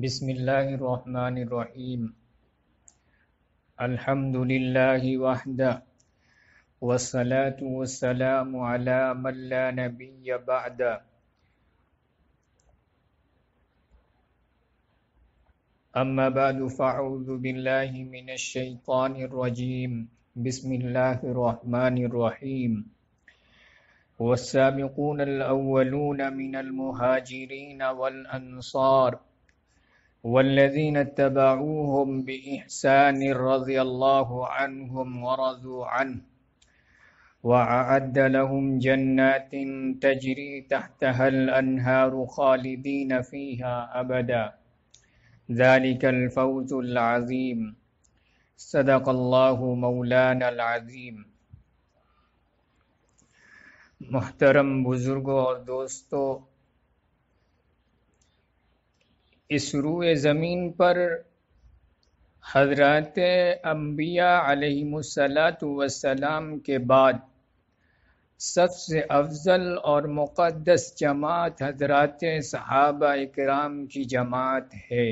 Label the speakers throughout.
Speaker 1: بسم اللہ الرحمن الرحیم الحمد للہ وحدہ والصلاة والسلام علی من لا نبی بعدہ اما بعد فاعوذ باللہ من الشیطان الرجیم بسم اللہ الرحمن الرحیم والسابقون الاولون من المہاجرین والانصار والذين اتبعوهم بإحسان رضي الله عنهم ورضوا عنه وأعد لهم جنات تجري تحتها الأنهار خالدين فيها أبدا ذلك الفوز العظيم صدق الله مولانا العظيم۔ محترم بزرگوں اور دوستو، اس روئے زمین پر حضرات انبیاء علیہم السلام کے بعد سب سے افضل اور مقدس جماعت حضرات صحابہ اکرام کی جماعت ہے۔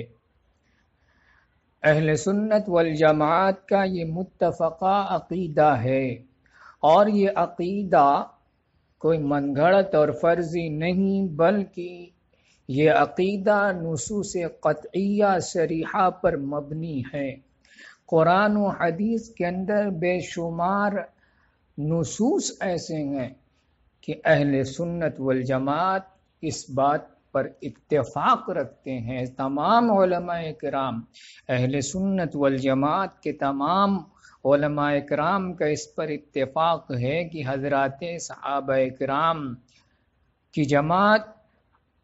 Speaker 1: اہل سنت والجماعت کا یہ متفقہ عقیدہ ہے، اور یہ عقیدہ کوئی من گھڑت اور فرضی نہیں، بلکہ یہ عقیدہ نصوص قطعیہ صریحہ پر مبنی ہے۔ قرآن و حدیث کے اندر بے شمار نصوص ایسے ہیں کہ اہل سنت والجماعت اس بات پر اتفاق رکھتے ہیں۔ تمام علماء کرام، اہل سنت والجماعت کے تمام علماء کرام کا اس پر اتفاق ہے کہ حضرات صحابہ کرام کی جماعت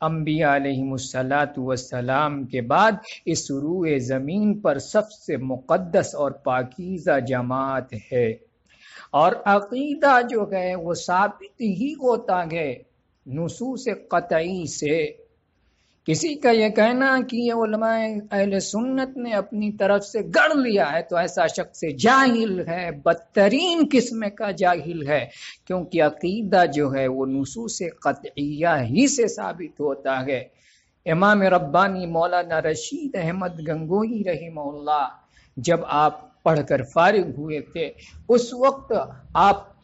Speaker 1: انبیاء علیہم السلام کے بعد اس روئے زمین پر سب سے مقدس اور پاکیزہ جماعت ہے، اور عقیدہ جو ہے وہ ثابت ہی ہوتا ہے نصوص قطعی سے۔ کسی کا یہ کہنا کہ یہ علماء اہل سنت نے اپنی طرف سے گڑھ لیا ہے تو ایسا شخص جاہل ہے، بدترین قسم کا جاہل ہے، کیونکہ عقیدہ جو ہے وہ نصوص قطعیہ ہی سے ثابت ہوتا ہے۔ امام ربانی مولانا رشید احمد گنگوہی رحمہ اللہ جب آپ پڑھ کر فارغ ہوئے تھے، اس وقت آپ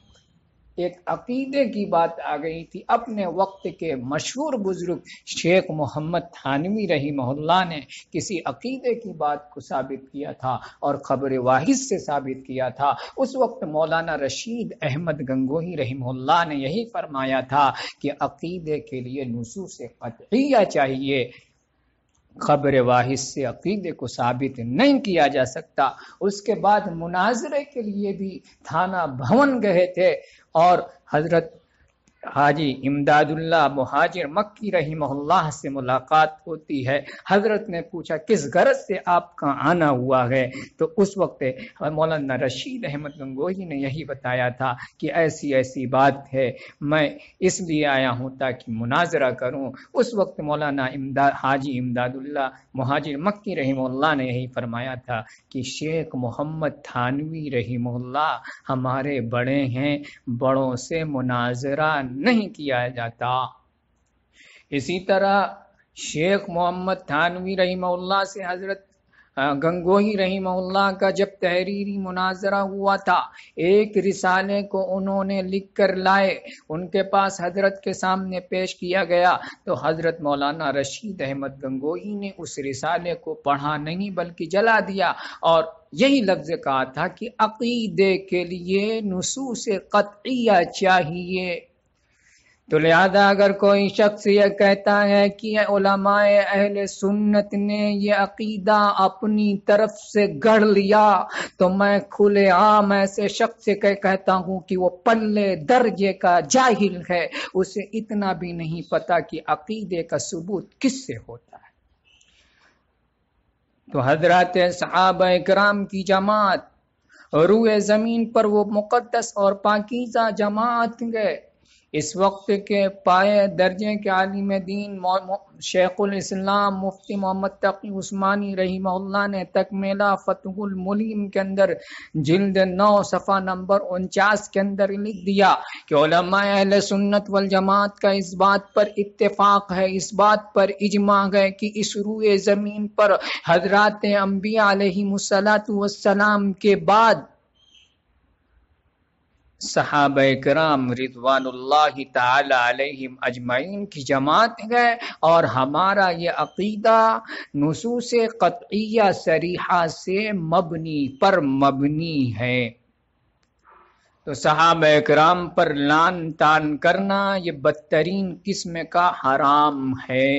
Speaker 1: ایک عقیدے کی بات آ گئی تھی۔ اپنے وقت کے مشہور بزرگ شیخ محمد تھانوی رحمہ اللہ نے کسی عقیدے کی بات کو ثابت کیا تھا اور خبر واحد سے ثابت کیا تھا۔ اس وقت مولانا رشید احمد گنگوہی رحمہ اللہ نے یہی فرمایا تھا کہ عقیدے کے لیے نصوص قطعیہ چاہیے، خبر واحد سے عقیدے کو ثابت نہیں کیا جا سکتا۔ اس کے بعد مناظرے کے لیے بھی تھانہ بھون گئے تھے، اور حضرت حاجی امداد اللہ مہاجر مکی رحمہ اللہ سے ملاقات ہوتی ہے۔ حضرت نے پوچھا کس غرض سے آپ کا آنا ہوا ہے، تو اس وقت مولانا رشید احمد گنگوہی نے یہی بتایا تھا کہ ایسی ایسی بات ہے، میں اس لیے آیا ہوں تاکہ مناظرہ کروں۔ اس وقت مولانا حاجی امداد اللہ مہاجر مکی رحمہ اللہ نے یہی فرمایا تھا کہ شیخ محمد تھانوی رحمہ اللہ ہمارے بڑے ہیں، بڑوں سے مناظرہ نہیں کیا جاتا۔ اسی طرح شیخ محمد تھانوی رحمہ اللہ سے حضرت گنگوہی رحمہ اللہ کا جب تحریری مناظرہ ہوا تھا، ایک رسالے کو انہوں نے لکھ کر لائے، ان کے پاس حضرت کے سامنے پیش کیا گیا، تو حضرت مولانا رشید احمد گنگوہی نے اس رسالے کو پڑھا نہیں بلکہ جلا دیا، اور یہی لفظ کہا تھا کہ عقیدے کے لیے نصوص قطعیہ چاہیے۔ تو لہذا اگر کوئی شخص یہ کہتا ہے کہ علماء اہل سنت نے یہ عقیدہ اپنی طرف سے گڑھ لیا، تو میں کھلے عام ایسے شخص سے کہتا ہوں کہ وہ پلے درجے کا جاہل ہے، اسے اتنا بھی نہیں پتا کہ عقیدے کا ثبوت کس سے ہوتا ہے۔ تو حضرات صحابہ کرام کی جماعت روئے زمین پر وہ مقدس اور پاکیزہ جماعت گئے، اس وقت کے پائے درجے کے عالم دین شیخ الاسلام مفتی محمد تقی عثمانی رحمہ اللہ نے تکمیلہ فتح الملیم کے اندر جلد 9 صفحہ نمبر 49 کے اندر لکھ دیا کہ علماء اہل سنت والجماعت کا اس بات پر اتفاق ہے، اس بات پر اجماع ہے کہ اس روئے زمین پر حضرات انبیاء علیہم السلام کے بعد صحابہ کرام رضوان اللہ تعالی علیہم اجمعین کی جماعت ہے، اور ہمارا یہ عقیدہ نصوص قطعیہ صریحہ سے مبنی ہے۔ تو صحابہ کرام پر لعن طعن کرنا یہ بدترین قسم کا حرام ہے۔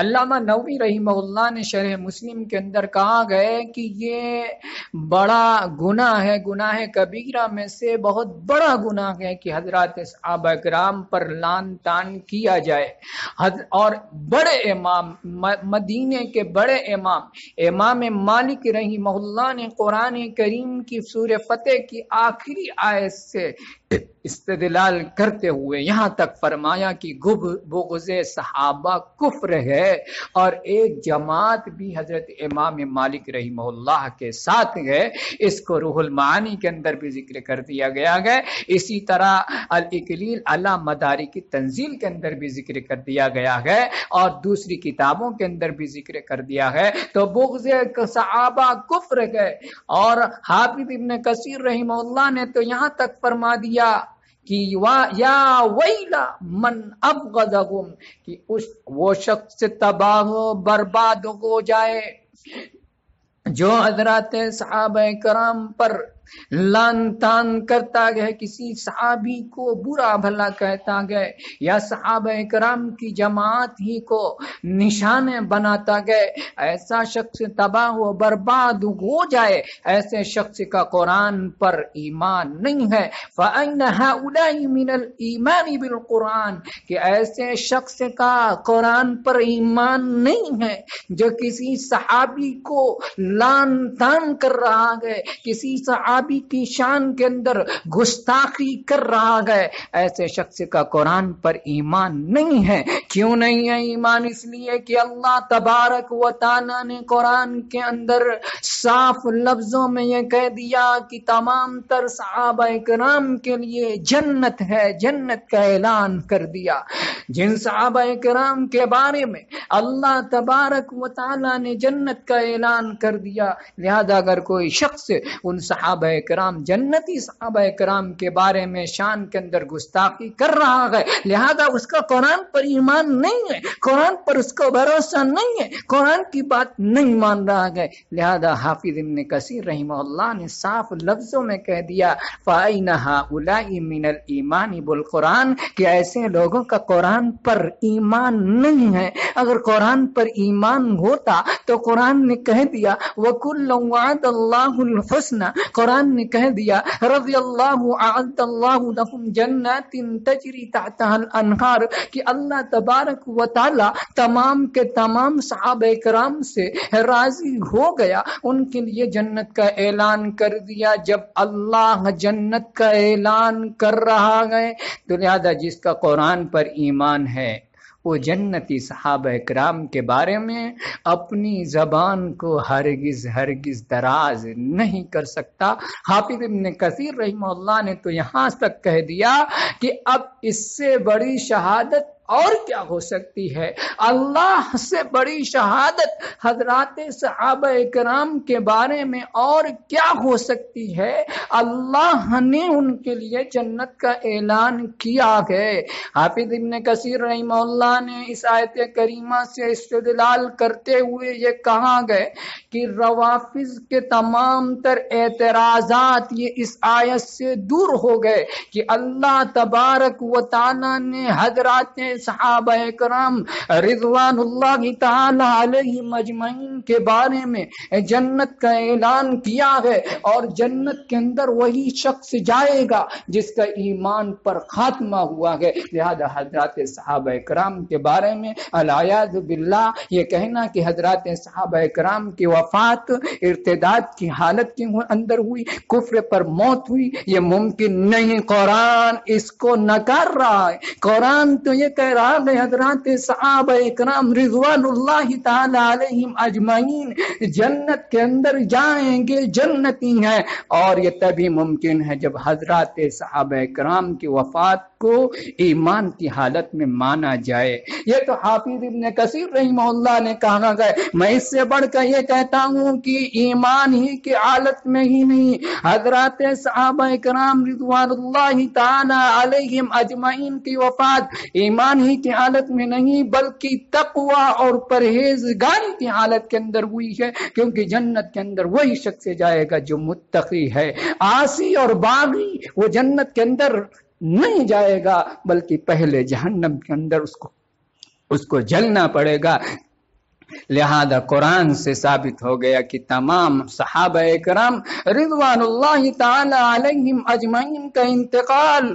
Speaker 1: علامہ نووی رحمہ اللہ نے شرح مسلم کے اندر کہا گئے کہ یہ بڑا گناہ ہے، گناہ کبیرہ میں سے بہت بڑا گناہ ہے کہ حضرات صحابہ کرام پر لعن طعن کیا جائے۔ اور بڑے امام، مدینے کے بڑے امام مالک رحمہ اللہ نے قرآن کریم کی سورہ فتح کی آخری آیت سے استدلال کرتے ہوئے یہاں تک فرمایا کہ بغض صحابہ کفر ہے، اور ایک جماعت بھی حضرت امام مالک رحمہ اللہ کے ساتھ ہے۔ اس کو روح المعانی کے اندر بھی ذکر کر دیا گیا ہے، اسی طرح الاکلیل علی مدارک التنزیل کے اندر بھی ذکر کر دیا گیا ہے، اور دوسری کتابوں کے اندر بھی ذکر کر دیا ہے۔ تو بغض صحابہ کفر ہے، اور حافظ ابن کثیر رحمہ اللہ نے تو یہاں تک فرما دیا کہ یا ویلا من ابغضهم، کہ وہ شخص تباہ و برباد ہو جائے جو حضرات صحابہ کرام پر لعن طعن کرتا گیا، کسی صحابی کو برا بھلا کہتا گیا، یا صحابہ کرام کی جماعت ہی کو نشانے بناتا گیا، ایسا شخص تباہ و برباد ہو جائے، ایسے شخص کا قرآن پر ایمان نہیں ہے۔ فَأَيْنَ هَؤُلَاءِ مِنَ الْإِيمَانِ بِالْقُرْآنِ، کہ ایسے شخص کا قرآن پر ایمان نہیں ہے جو کسی صحابی کو لعن طعن کر رہا ہے، کسی صحابی کی شان کے اندر گستاخی کر رہا ہے، ایسے شخص کا قرآن پر ایمان نہیں ہے۔ کیوں نہیں ہے ایمان؟ اس لیے کہ اللہ تبارک و تعالی نے قرآن کے اندر صاف لفظوں میں یہ کہہ دیا کہ تمام تر صحابہ کرام کے لیے جنت ہے، جنت کا اعلان کر دیا۔ جن صحابہ کرام کے بارے میں اللہ تبارک و تعالی نے جنت کا اعلان کر دیا، لہذا اگر کوئی شخص ان صحابہ کرام، جنتی صحابہ کرام کے بارے میں شان کے اندر گستاخی کر رہا ہے، لہذا اس کا قرآن پر ایمان نہیں ہے، قرآن پر اس کو بھروسہ نہیں ہے، قرآن کی بات نہیں مان رہا ہے۔ لہذا حافظ ابن کثیر رحمہ اللہ نے صاف لفظوں میں کہہ دیا فَأَيْنَ هَؤُلَاءِ مِنَ الْإِيمَانِ بِالْقُرْآنِ، کہ ایسے لوگوں کا قرآن پر ایمان نہیں ہے۔ اگر قرآن پر ایمان ہوتا تو قرآن نے کہہ دیا وَكُلًّا وَعَدَ اللَّهُ الْحُسْنَى، قرآن نے کہہ دیا رضی اللہ اعد اللہ لهم جنات تجری تحتها الانہار، کہ اللہ تبارک و تعالی تمام کے تمام صحابہ کرام سے راضی ہو گیا، ان کے لیے جنت کا اعلان کر دیا۔ جب اللہ جنت کا اعلان کر رہا ہے تو لہذا جس کا قرآن پر ایمان ہے وہ جنتی صحابہ کرام کے بارے میں اپنی زبان کو ہرگز دراز نہیں کر سکتا۔ حافظ ابن کثیر رحمہ اللہ نے تو یہاں تک کہہ دیا کہ اب اس سے بڑی شہادت اور کیا ہو سکتی ہے؟ اللہ سے بڑی شہادت حضرات صحابہ کرام کے بارے میں اور کیا ہو سکتی ہے؟ اللہ نے ان کے لیے جنت کا اعلان کیا ہے۔ حافظ ابن کثیر رحمہ اللہ نے اس آیت کریمہ سے استدلال کرتے ہوئے یہ کہا گئے کہ روافض کے تمام تر اعتراضات یہ اس آیت سے دور ہو گئے کہ اللہ تبارک و تعالی نے حضرات صحابہ کرام رضوانullah تعالی علیہم اجمعین کے بارے میں جنت کا اعلان کیا ہے، اور جنت کے اندر وہی شخص جائے گا جس کا ایمان پر خاتمہ ہوا ہے۔ لہذا حضرات صحابہ کرام کے بارے میں الیاذ باللہ یہ کہنا کہ حضرات صحابہ کرام کی وفات ارتداد کی حالت کے اندر ہوئی، کفر پر موت ہوئی، یہ ممکن نہیں۔ قرآن اس کو نکار رہا ہے۔ قرآن تو یہ کہہ رہا ہے حضرات صحابہ کرام رضوان اللہ تعالی علیہم اجمعین جنت کے اندر جائیں گے، جنتی ہیں، اور یہ تبھی ممکن ہے جب حضرات صحابہ کرام کی وفات کو ایمان کی حالت میں مانا جائے۔ یہ تو حافظ ابن کثیر رحمہ اللہ نے کہا ہے۔ میں اس سے بڑھ کر یہ کہتا ہوں کہ ایمان ہی کی حالت میں ہی نہیں، حضرات صحابہ کرام رضوان اللہ تعالی علیہم اجمعین کی وفات ایمان ہی کی حالت میں نہیں بلکہ تقوی اور پرہیزگاری کی حالت کے اندر ہوئی ہے، کیونکہ جنت کے اندر وہی شخص جائے گا جو متقی ہے۔ عاصی اور باغی وہ جنت کے اندر نہیں جائے گا، بلکہ پہلے جہنم کے اندر اس کو جلنا پڑے گا۔ لہذا قرآن سے ثابت ہو گیا کہ تمام صحابہ کرام رضوان اللہ تعالی علیہم اجمعین کا انتقال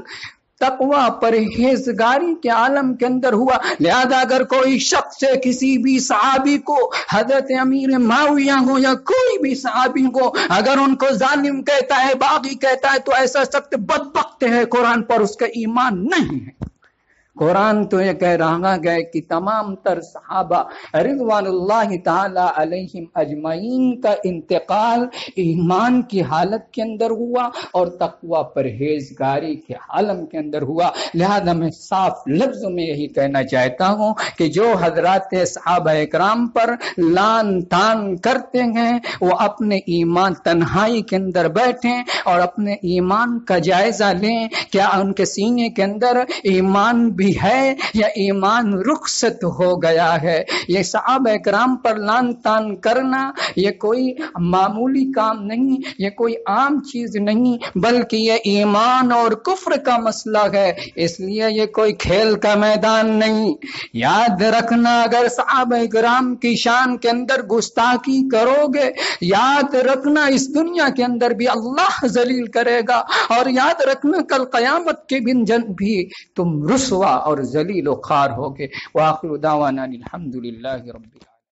Speaker 1: تقوی پرہیزگاری کے عالم کے اندر ہوا۔ لہذا اگر کوئی شخص کسی بھی صحابی کو، حضرت امیر معاویہ ہو یا کوئی بھی صحابی کو، اگر ان کو ظالم کہتا ہے، باغی کہتا ہے، تو ایسا سخت بدبخت ہے، قرآن پر اس کا ایمان نہیں ہے۔ قرآن تو یہ کہہ رہا ہے کہ تمام تر صحابہ رضوان اللہ تعالی علیہم اجمعین کا انتقال ایمان کی حالت کے اندر ہوا اور تقوی پرہیزگاری کے عالم کے اندر ہوا۔ لہذا میں صاف لفظوں میں یہی کہنا چاہتا ہوں کہ جو حضرات صحابہ کرام پر لان تان کرتے ہیں وہ اپنے ایمان تنہائی کے اندر بیٹھیں اور اپنے ایمان کا جائزہ لیں، کیا ان کے سینے کے اندر ایمان بھی ہے یا ایمان رخصت ہو گیا ہے۔ یہ صحابہ کرام پر لان تان کرنا یہ کوئی معمولی کام نہیں، یہ کوئی عام چیز نہیں، بلکہ یہ ایمان اور کفر کا مسئلہ ہے، اس لیے یہ کوئی کھیل کا میدان نہیں۔ یاد رکھنا اگر صحابہ کرام کی شان کے اندر گستاخی کرو گے، یاد رکھنا اس دنیا کے اندر بھی اللہ ذلیل کرے گا، اور یاد رکھنا کل قیامت کے دن بھی تم رسوا اور ذلیل و خوار ہوگے۔ وآخر دعوانا الحمدللہ رب العالمین۔